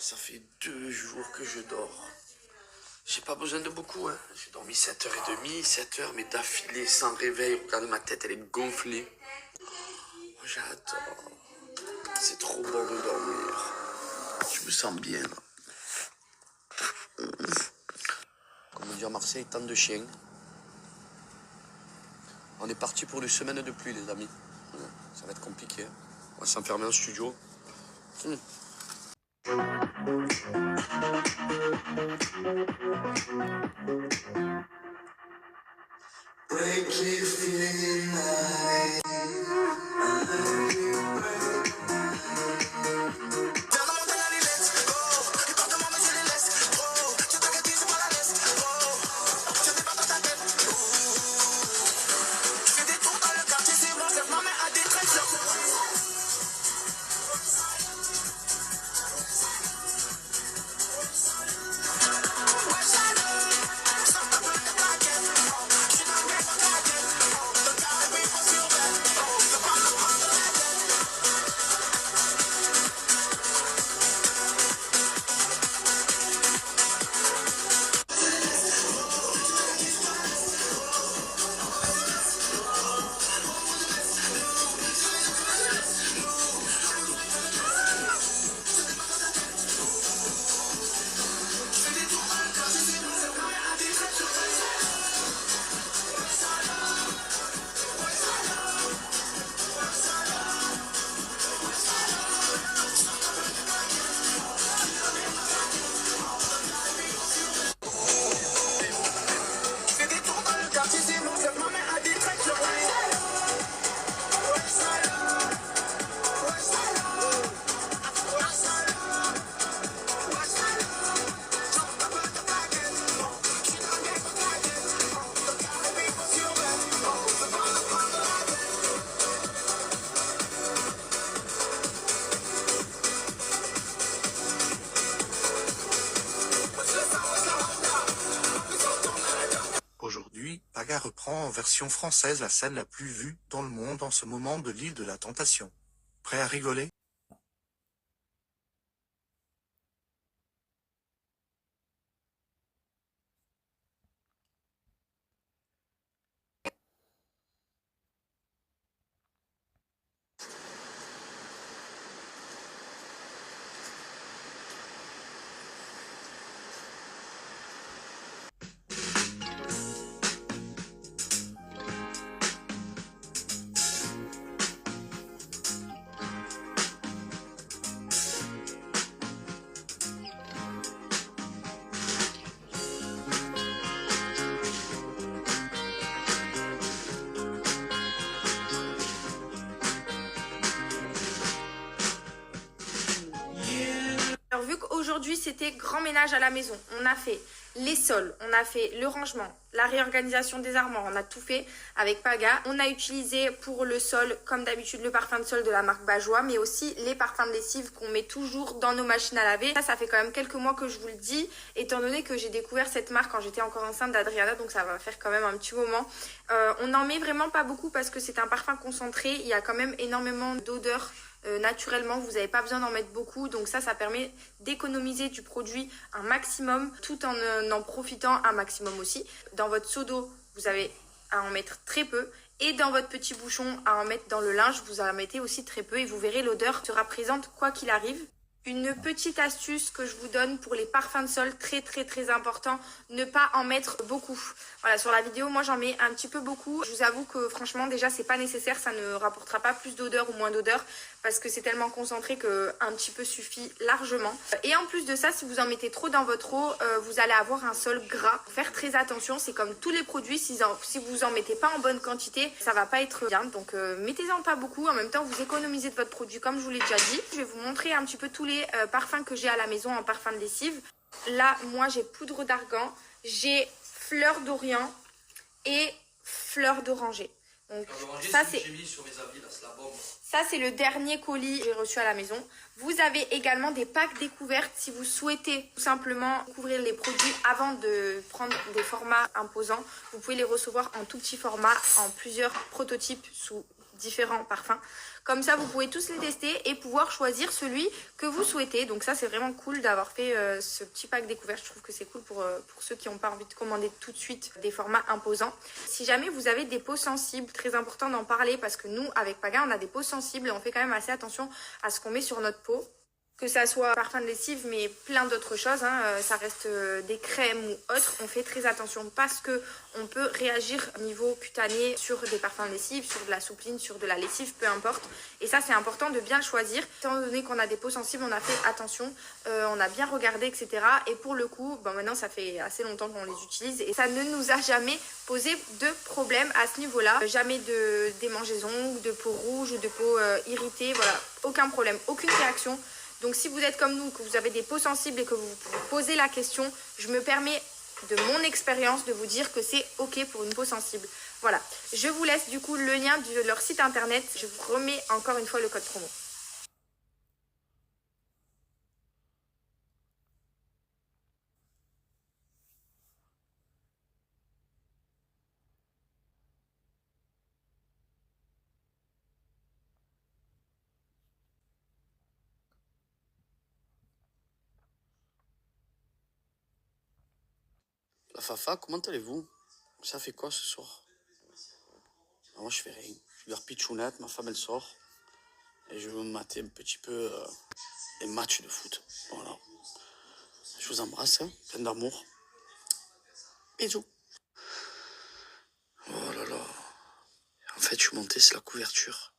Ça fait 2 jours que je dors. J'ai pas besoin de beaucoup, hein. J'ai dormi 7h30, 7h, mais d'affilée, sans réveil. Regardez, ma tête, elle est gonflée. Oh, j'adore. C'est trop bon de dormir. Je me sens bien, là. Comme on dit à Marseille, tant de chiens. On est parti pour une semaine de pluie, les amis. Ça va être compliqué, hein. On va s'enfermer en studio. Aujourd'hui, Paga reprend en version française la scène la plus vue dans le monde en ce moment de l'île de la Tentation. Prêt à rigoler? Alors vu qu'aujourd'hui c'était grand ménage à la maison, on a fait les sols, on a fait le rangement, la réorganisation des armoires, on a tout fait avec Paga. On a utilisé pour le sol, comme d'habitude, le parfum de sol de la marque Bajois, mais aussi les parfums de lessive qu'on met toujours dans nos machines à laver. Ça fait quand même quelques mois que je vous le dis, étant donné que j'ai découvert cette marque quand j'étais encore enceinte d'Adriana, donc ça va faire quand même un petit moment. On n'en met vraiment pas beaucoup parce que c'est un parfum concentré, il y a quand même énormément d'odeurs. Naturellement, vous n'avez pas besoin d'en mettre beaucoup, donc ça permet d'économiser du produit un maximum tout en profitant un maximum aussi. Dans votre seau d'eau, vous avez à en mettre très peu, et dans votre petit bouchon à en mettre dans le linge, vous en mettez aussi très peu, et vous verrez, l'odeur sera présente quoi qu'il arrive. Une petite astuce que je vous donne pour les parfums de sol, très important, ne pas en mettre beaucoup. Voilà, sur la vidéo, moi j'en mets un petit peu beaucoup. Je vous avoue que franchement déjà c'est pas nécessaire, ça ne rapportera pas plus d'odeur ou moins d'odeur parce que c'est tellement concentré qu'un petit peu suffit largement. Et en plus de ça, si vous en mettez trop dans votre eau, vous allez avoir un sol gras. Faire très attention, c'est comme tous les produits, si vous en mettez pas en bonne quantité, ça va pas être bien. Donc mettez-en pas beaucoup, en même temps vous économisez de votre produit comme je vous l'ai déjà dit. Je vais vous montrer un petit peu tous les parfums que j'ai à la maison en parfum de lessive. Là, moi j'ai poudre d'argan, j'ai fleur d'Orient et fleur d'oranger. Donc ça c'est ça c'est le dernier colis que j'ai reçu à la maison. Vous avez également des packs découvertes si vous souhaitez tout simplement découvrir les produits avant de prendre des formats imposants. Vous pouvez les recevoir en tout petit format, en plusieurs prototypes sous différents parfums. Comme ça, vous pouvez tous les tester et pouvoir choisir celui que vous souhaitez. Donc ça, c'est vraiment cool d'avoir fait ce petit pack découverte. Je trouve que c'est cool pour ceux qui n'ont pas envie de commander tout de suite des formats imposants. Si jamais vous avez des peaux sensibles, très important d'en parler parce que nous, avec Paga, on a des peaux sensibles et on fait quand même assez attention à ce qu'on met sur notre peau. Que ça soit parfum de lessive, mais plein d'autres choses, hein. Ça reste des crèmes ou autres. On fait très attention parce que on peut réagir au niveau cutané sur des parfums de lessive, sur de la soupline, sur de la lessive, peu importe. Et ça, c'est important de bien le choisir. Étant donné qu'on a des peaux sensibles, on a fait attention, on a bien regardé, etc. Et pour le coup, bon, maintenant, ça fait assez longtemps qu'on les utilise et ça ne nous a jamais posé de problème à ce niveau-là. Jamais de démangeaison, de peau rouge ou de peau irritée, voilà, aucun problème, aucune réaction. Donc si vous êtes comme nous, que vous avez des peaux sensibles et que vous vous posez la question, je me permets de mon expérience de vous dire que c'est ok pour une peau sensible. Voilà, je vous laisse du coup le lien de leur site internet. Je vous remets encore une fois le code promo. La Fafa, comment allez-vous? Ça fait quoi ce soir? Moi, je fais rien. Je vais pitchounette, ma femme, elle sort. Et je vais me mater un petit peu les matchs de foot. Voilà. Je vous embrasse, hein, plein d'amour. Bisous. Oh là là. En fait, je suis monté, c'est la couverture.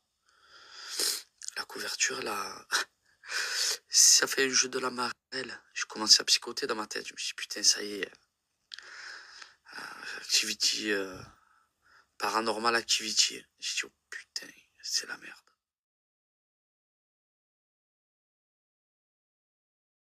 La couverture, là... Ça fait un jeu de la marelle. Je commençais à psychoter dans ma tête. Je me suis dit, putain, ça y est. Activity... Paranormal Activity. J'ai dit, oh putain, c'est la merde.